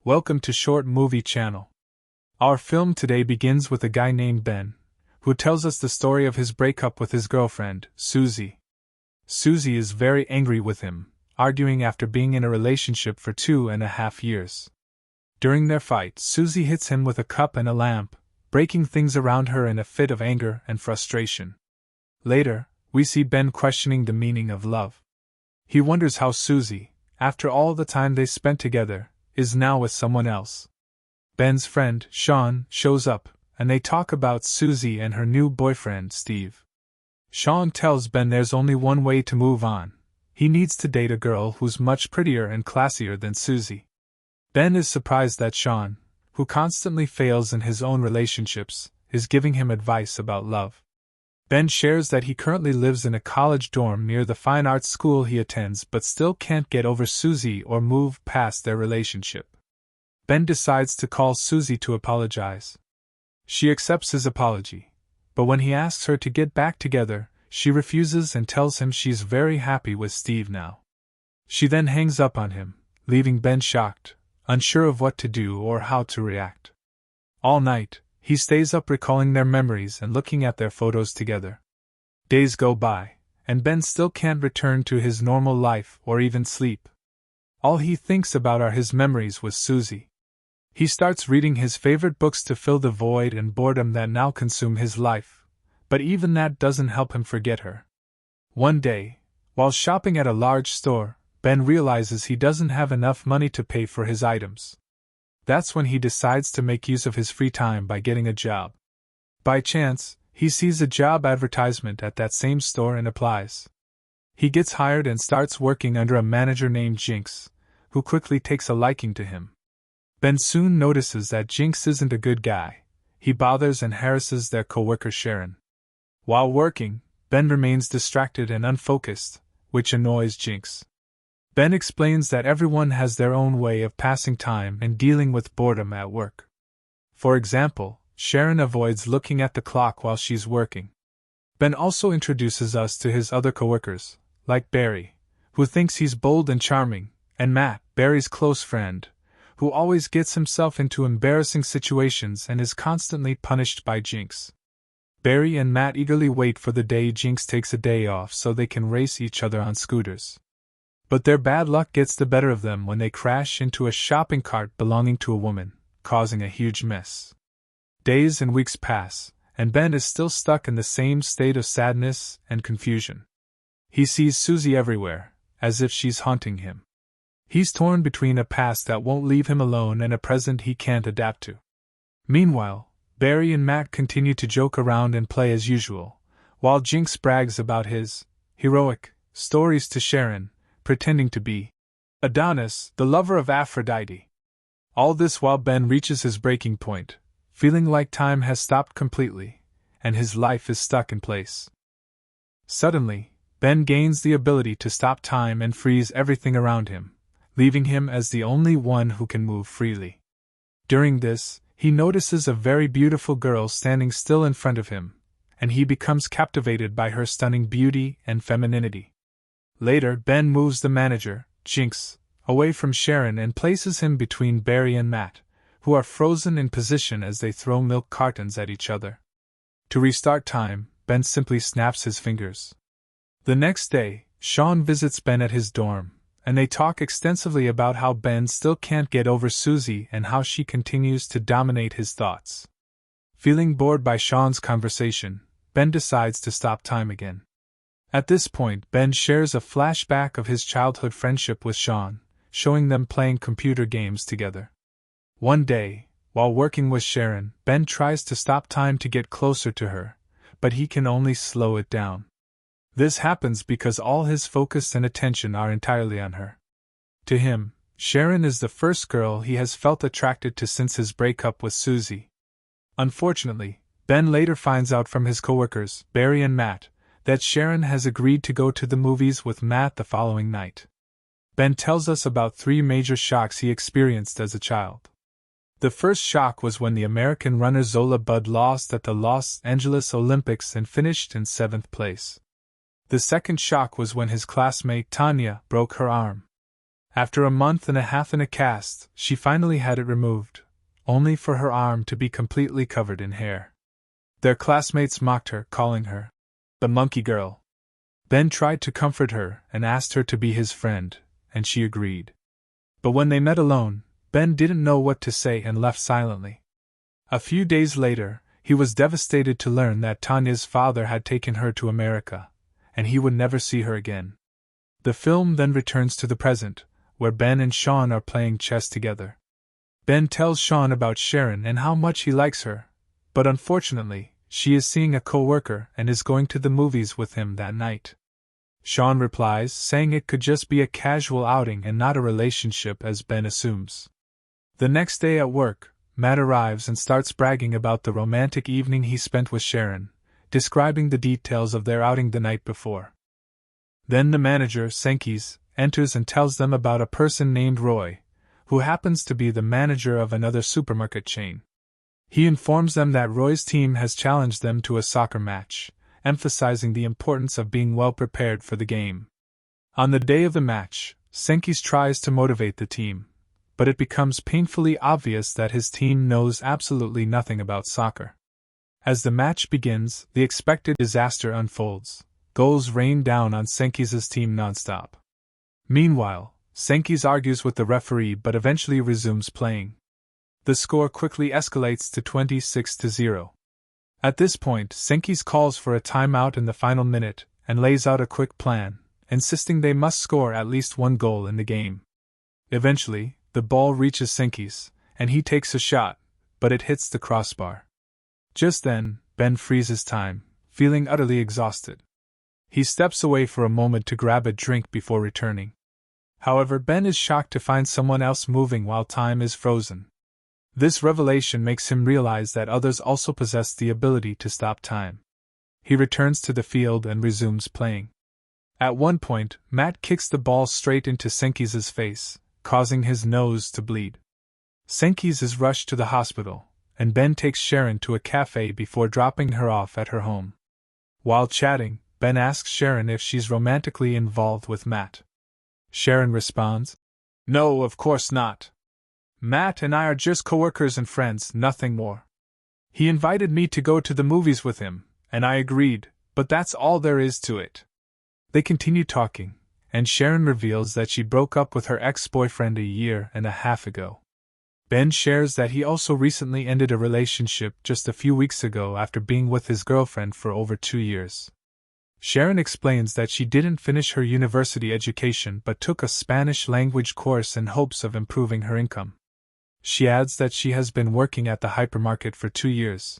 Welcome to Short Movie Channel. Our film today begins with a guy named Ben, who tells us the story of his breakup with his girlfriend, Susie. Susie is very angry with him, arguing after being in a relationship for 2.5 years. During their fight, Susie hits him with a cup and a lamp, breaking things around her in a fit of anger and frustration. Later, we see Ben questioning the meaning of love. He wonders how Susie, after all the time they spent together, is now with someone else. Ben's friend, Sean, shows up, and they talk about Susie and her new boyfriend, Steve. Sean tells Ben there's only one way to move on. He needs to date a girl who's much prettier and classier than Susie. Ben is surprised that Sean, who constantly fails in his own relationships, is giving him advice about love. Ben shares that he currently lives in a college dorm near the fine arts school he attends but still can't get over Susie or move past their relationship. Ben decides to call Susie to apologize. She accepts his apology, but when he asks her to get back together, she refuses and tells him she's very happy with Steve now. She then hangs up on him, leaving Ben shocked, unsure of what to do or how to react. All night, he stays up recalling their memories and looking at their photos together. Days go by, and Ben still can't return to his normal life or even sleep. All he thinks about are his memories with Susie. He starts reading his favorite books to fill the void and boredom that now consume his life, but even that doesn't help him forget her. One day, while shopping at a large store, Ben realizes he doesn't have enough money to pay for his items. That's when he decides to make use of his free time by getting a job. By chance, he sees a job advertisement at that same store and applies. He gets hired and starts working under a manager named Jinx, who quickly takes a liking to him. Ben soon notices that Jinx isn't a good guy. He bothers and harasses their coworker Sharon. While working, Ben remains distracted and unfocused, which annoys Jinx. Ben explains that everyone has their own way of passing time and dealing with boredom at work. For example, Sharon avoids looking at the clock while she's working. Ben also introduces us to his other coworkers, like Barry, who thinks he's bold and charming, and Matt, Barry's close friend, who always gets himself into embarrassing situations and is constantly punished by Jinx. Barry and Matt eagerly wait for the day Jinx takes a day off so they can race each other on scooters. But their bad luck gets the better of them when they crash into a shopping cart belonging to a woman, causing a huge mess. Days and weeks pass, and Ben is still stuck in the same state of sadness and confusion. He sees Susie everywhere, as if she's haunting him. He's torn between a past that won't leave him alone and a present he can't adapt to. Meanwhile, Barry and Matt continue to joke around and play as usual, while Jinx brags about his heroic stories to Sharon, pretending to be Adonis, the lover of Aphrodite. All this while Ben reaches his breaking point, feeling like time has stopped completely, and his life is stuck in place. Suddenly, Ben gains the ability to stop time and freeze everything around him, leaving him as the only one who can move freely. During this, he notices a very beautiful girl standing still in front of him, and he becomes captivated by her stunning beauty and femininity. Later, Ben moves the manager, Jinx, away from Sharon and places him between Barry and Matt, who are frozen in position as they throw milk cartons at each other. To restart time, Ben simply snaps his fingers. The next day, Sean visits Ben at his dorm, and they talk extensively about how Ben still can't get over Susie and how she continues to dominate his thoughts. Feeling bored by Sean's conversation, Ben decides to stop time again. At this point, Ben shares a flashback of his childhood friendship with Sean, showing them playing computer games together. One day, while working with Sharon, Ben tries to stop time to get closer to her, but he can only slow it down. This happens because all his focus and attention are entirely on her. To him, Sharon is the first girl he has felt attracted to since his breakup with Susie. Unfortunately, Ben later finds out from his coworkers, Barry and Matt, that Sharon has agreed to go to the movies with Matt the following night. Ben tells us about 3 major shocks he experienced as a child. The first shock was when the American runner Zola Budd lost at the Los Angeles Olympics and finished in 7th place. The second shock was when his classmate Tanya broke her arm. After a month and a half in a cast, she finally had it removed, only for her arm to be completely covered in hair. Their classmates mocked her, calling her the monkey girl. Ben tried to comfort her and asked her to be his friend, and she agreed. But when they met alone, Ben didn't know what to say and left silently. A few days later, he was devastated to learn that Tanya's father had taken her to America, and he would never see her again. The film then returns to the present, where Ben and Sean are playing chess together. Ben tells Sean about Sharon and how much he likes her, but unfortunately, she is seeing a co-worker and is going to the movies with him that night. Sean replies, saying it could just be a casual outing and not a relationship as Ben assumes. The next day at work, Matt arrives and starts bragging about the romantic evening he spent with Sharon, describing the details of their outing the night before. Then the manager, Senkis, enters and tells them about a person named Roy, who happens to be the manager of another supermarket chain. He informs them that Roy's team has challenged them to a soccer match, emphasizing the importance of being well prepared for the game. On the day of the match, Senkis tries to motivate the team, but it becomes painfully obvious that his team knows absolutely nothing about soccer. As the match begins, the expected disaster unfolds. Goals rain down on Senkis' team nonstop. Meanwhile, Senkis argues with the referee but eventually resumes playing. The score quickly escalates to 26-0. At this point, Senkis calls for a timeout in the final minute and lays out a quick plan, insisting they must score at least one goal in the game. Eventually, the ball reaches Senkis, and he takes a shot, but it hits the crossbar. Just then, Ben freezes time, feeling utterly exhausted. He steps away for a moment to grab a drink before returning. However, Ben is shocked to find someone else moving while time is frozen. This revelation makes him realize that others also possess the ability to stop time. He returns to the field and resumes playing. At one point, Matt kicks the ball straight into Senkis' face, causing his nose to bleed. Senkis is rushed to the hospital, and Ben takes Sharon to a cafe before dropping her off at her home. While chatting, Ben asks Sharon if she's romantically involved with Matt. Sharon responds, "No, of course not. Matt and I are just coworkers and friends, nothing more. He invited me to go to the movies with him, and I agreed, but that's all there is to it." They continue talking, and Sharon reveals that she broke up with her ex-boyfriend a year and a half ago. Ben shares that he also recently ended a relationship just a few weeks ago after being with his girlfriend for over 2 years. Sharon explains that she didn't finish her university education but took a Spanish language course in hopes of improving her income. She adds that she has been working at the hypermarket for 2 years.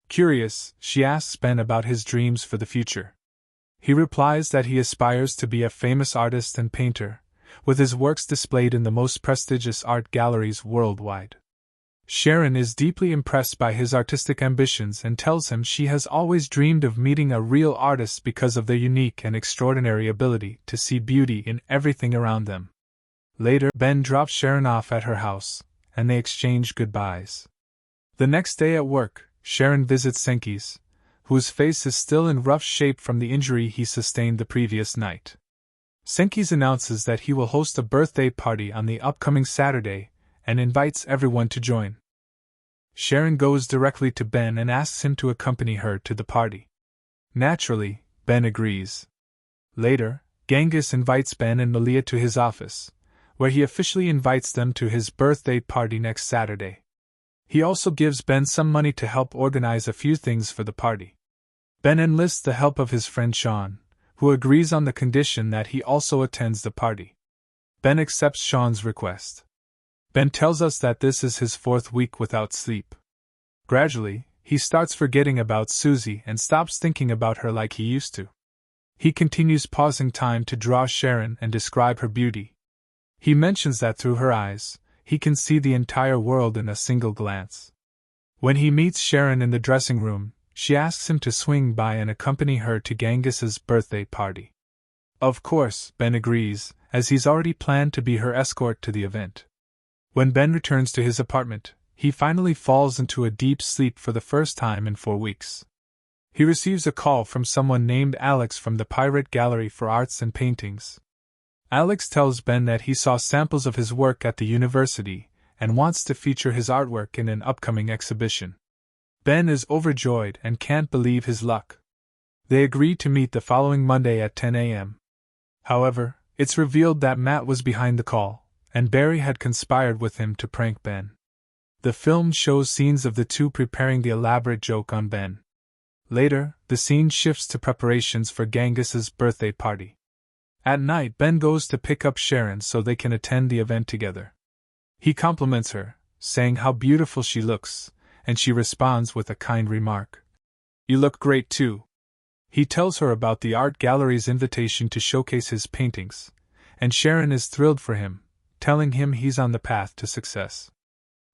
Curious, she asks Ben about his dreams for the future. He replies that he aspires to be a famous artist and painter, with his works displayed in the most prestigious art galleries worldwide. Sharon is deeply impressed by his artistic ambitions and tells him she has always dreamed of meeting a real artist because of their unique and extraordinary ability to see beauty in everything around them. Later, Ben drops Sharon off at her house, and they exchange goodbyes. The next day at work, Sharon visits Senkis, whose face is still in rough shape from the injury he sustained the previous night. Senkis announces that he will host a birthday party on the upcoming Saturday and invites everyone to join. Sharon goes directly to Ben and asks him to accompany her to the party. Naturally, Ben agrees. Later, Genghis invites Ben and Malia to his office, where he officially invites them to his birthday party next Saturday. He also gives Ben some money to help organize a few things for the party. Ben enlists the help of his friend Sean, who agrees on the condition that he also attends the party. Ben accepts Sean's request. Ben tells us that this is his 4th week without sleep. Gradually, he starts forgetting about Susie and stops thinking about her like he used to. He continues pausing time to draw Sharon and describe her beauty. He mentions that through her eyes, he can see the entire world in a single glance. When he meets Sharon in the dressing room, she asks him to swing by and accompany her to Genghis's birthday party. Of course, Ben agrees, as he's already planned to be her escort to the event. When Ben returns to his apartment, he finally falls into a deep sleep for the first time in 4 weeks. He receives a call from someone named Alex from the Pirate Gallery for Arts and Paintings. Alex tells Ben that he saw samples of his work at the university and wants to feature his artwork in an upcoming exhibition. Ben is overjoyed and can't believe his luck. They agree to meet the following Monday at 10 a.m. However, it's revealed that Matt was behind the call, and Barry had conspired with him to prank Ben. The film shows scenes of the two preparing the elaborate joke on Ben. Later, the scene shifts to preparations for Genghis's birthday party. At night, Ben goes to pick up Sharon so they can attend the event together. He compliments her, saying how beautiful she looks, and she responds with a kind remark. "You look great too." He tells her about the art gallery's invitation to showcase his paintings, and Sharon is thrilled for him, telling him he's on the path to success.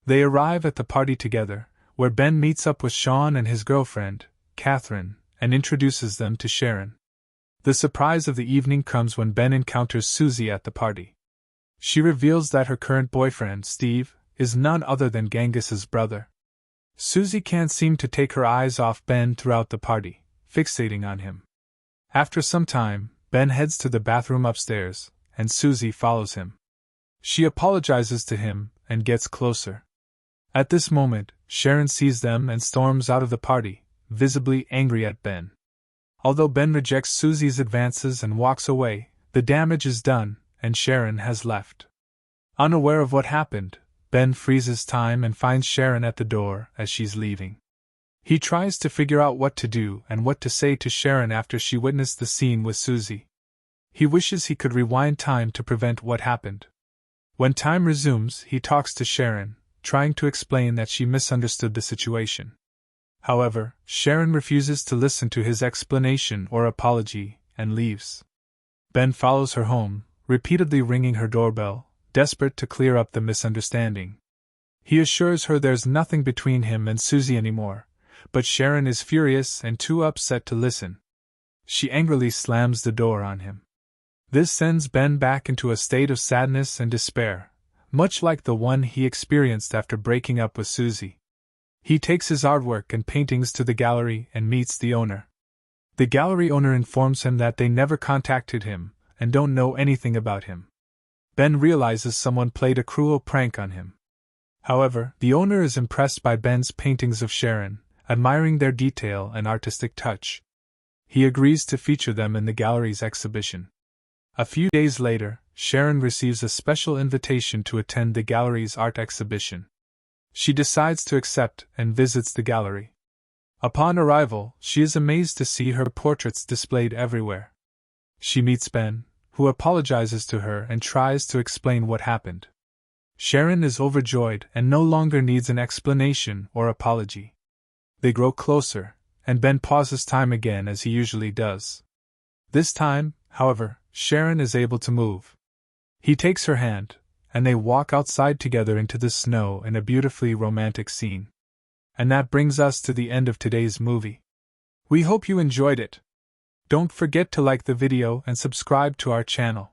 They arrive at the party together, where Ben meets up with Sean and his girlfriend, Catherine, and introduces them to Sharon. The surprise of the evening comes when Ben encounters Susie at the party. She reveals that her current boyfriend, Steve, is none other than Genghis's brother. Susie can't seem to take her eyes off Ben throughout the party, fixating on him. After some time, Ben heads to the bathroom upstairs, and Susie follows him. She apologizes to him and gets closer. At this moment, Sharon sees them and storms out of the party, visibly angry at Ben. Although Ben rejects Susie's advances and walks away, the damage is done, and Sharon has left. Unaware of what happened, Ben freezes time and finds Sharon at the door as she's leaving. He tries to figure out what to do and what to say to Sharon after she witnessed the scene with Susie. He wishes he could rewind time to prevent what happened. When time resumes, he talks to Sharon, trying to explain that she misunderstood the situation. However, Sharon refuses to listen to his explanation or apology and leaves. Ben follows her home, repeatedly ringing her doorbell, desperate to clear up the misunderstanding. He assures her there's nothing between him and Susie anymore, but Sharon is furious and too upset to listen. She angrily slams the door on him. This sends Ben back into a state of sadness and despair, much like the one he experienced after breaking up with Susie. He takes his artwork and paintings to the gallery and meets the owner. The gallery owner informs him that they never contacted him and don't know anything about him. Ben realizes someone played a cruel prank on him. However, the owner is impressed by Ben's paintings of Sharon, admiring their detail and artistic touch. He agrees to feature them in the gallery's exhibition. A few days later, Sharon receives a special invitation to attend the gallery's art exhibition. She decides to accept and visits the gallery. Upon arrival, she is amazed to see her portraits displayed everywhere. She meets Ben, who apologizes to her and tries to explain what happened. Sharon is overjoyed and no longer needs an explanation or apology. They grow closer, and Ben pauses time again as he usually does. This time, however, Sharon is able to move. He takes her hand, and they walk outside together into the snow in a beautifully romantic scene. And that brings us to the end of today's movie. We hope you enjoyed it. Don't forget to like the video and subscribe to our channel.